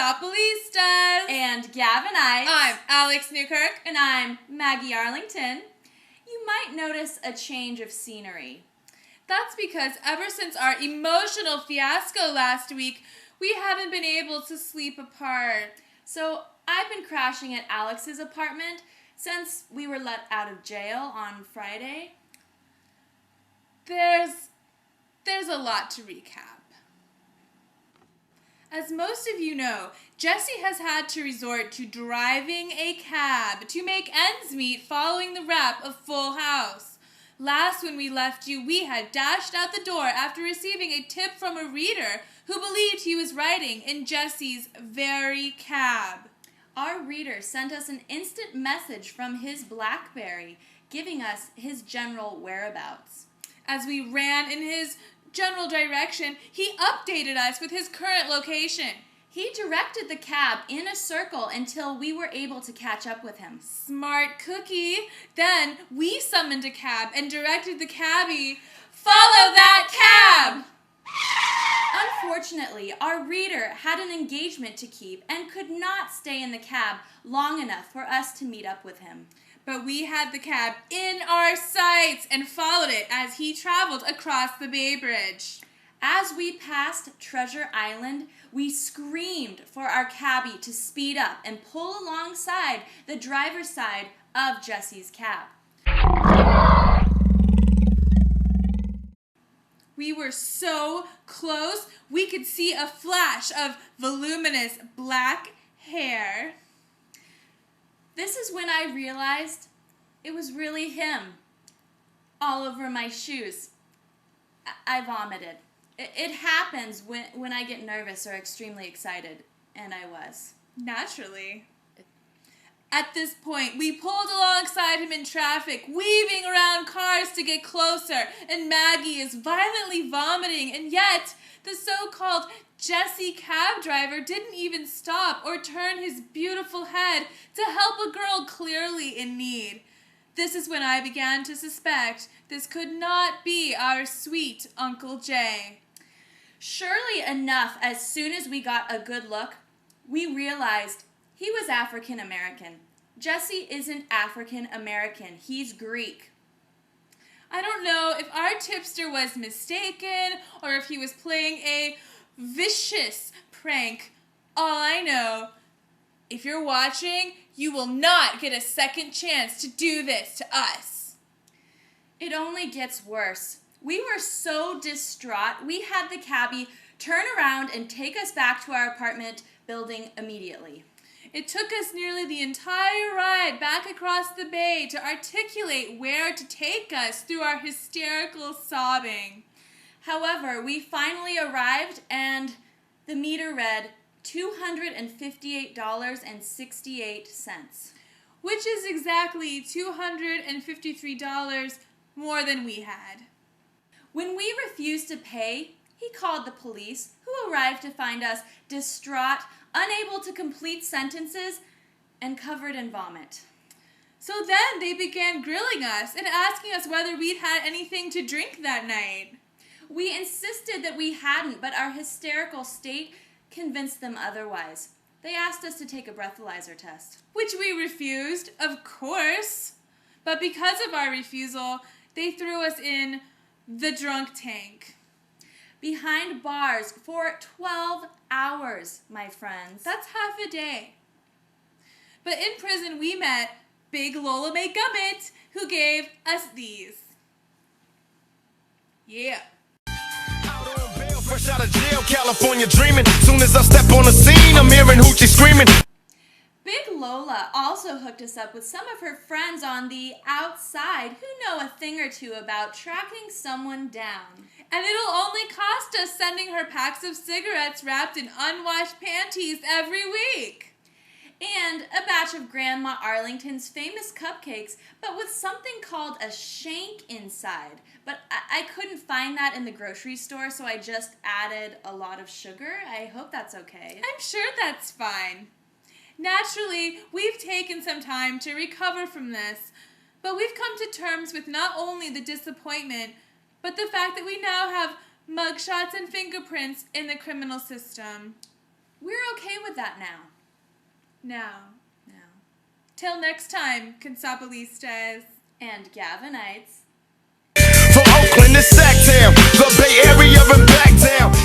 Katsopolis. And Gavin Ice. I'm Alex Newkirk. And I'm Maggie Arlington. You might notice a change of scenery. That's because ever since our emotional fiasco last week, we haven't been able to sleep apart. So I've been crashing at Alex's apartment since we were let out of jail on Friday. There's a lot to recap. As most of you know, Jesse has had to resort to driving a cab to make ends meet following the wrap of Full House. Last when we left you, we had dashed out the door after receiving a tip from a reader who believed he was riding in Jesse's very cab. Our reader sent us an instant message from his BlackBerry, giving us his general whereabouts. As we ran in his general direction, he updated us with his current location. He directed the cab in a circle until we were able to catch up with him. Smart cookie. Then we summoned a cab and directed the cabbie, "Follow that cab!" Unfortunately, our reader had an engagement to keep and could not stay in the cab long enough for us to meet up with him. But we had the cab in our sights and followed it as he traveled across the Bay Bridge. As we passed Treasure Island, we screamed for our cabbie to speed up and pull alongside the driver's side of Jesse's cab. We were so close, we could see a flash of voluminous black hair. This is when I realized it was really him. All over my shoes. I vomited. It happens when I get nervous or extremely excited, and I was. Naturally. At this point, we pulled alongside him in traffic, weaving around cars to get closer, and Maggie is violently vomiting, and yet the so-called Jesse cab driver didn't even stop or turn his beautiful head to help a girl clearly in need. This is when I began to suspect this could not be our sweet Uncle Jay. Surely enough, as soon as we got a good look, we realized he was African American. Jesse isn't African American, he's Greek. I don't know if our tipster was mistaken or if he was playing a vicious prank. All I know, if you're watching, you will not get a second chance to do this to us. It only gets worse. We were so distraught, we had the cabbie turn around and take us back to our apartment building immediately. It took us nearly the entire ride back across the bay to articulate where to take us through our hysterical sobbing. However, we finally arrived and the meter read $258.68. Which is exactly $253 more than we had. When we refused to pay, he called the police, who arrived to find us distraught, unable to complete sentences, and covered in vomit. So then they began grilling us and asking us whether we'd had anything to drink that night. We insisted that we hadn't, but our hysterical state convinced them otherwise. They asked us to take a breathalyzer test. Which we refused, of course. But because of our refusal, they threw us in the drunk tank. Behind bars for 12 hours, my friends. That's half a day. But in prison, we met Big Lola May Gummit, who gave us these. Yeah. Out on bail, fresh out of jail, California dreaming. Soon as I step on the scene, I'm hearing hoochie screaming. Big Lola also hooked us up with some of her friends on the outside who know a thing or two about tracking someone down. And it'll only cost us sending her packs of cigarettes wrapped in unwashed panties every week. And a batch of Grandma Arlington's famous cupcakes, but with something called a shank inside. But I couldn't find that in the grocery store, so I just added a lot of sugar. I hope that's okay. I'm sure that's fine. Naturally, we've taken some time to recover from this, but we've come to terms with not only the disappointment, but the fact that we now have mugshots and fingerprints in the criminal system. We're okay with that now. Now. Now. Till next time, Katsopolistas. And Gavinites. From Oakland to Sacktown, the Bay Area and back down.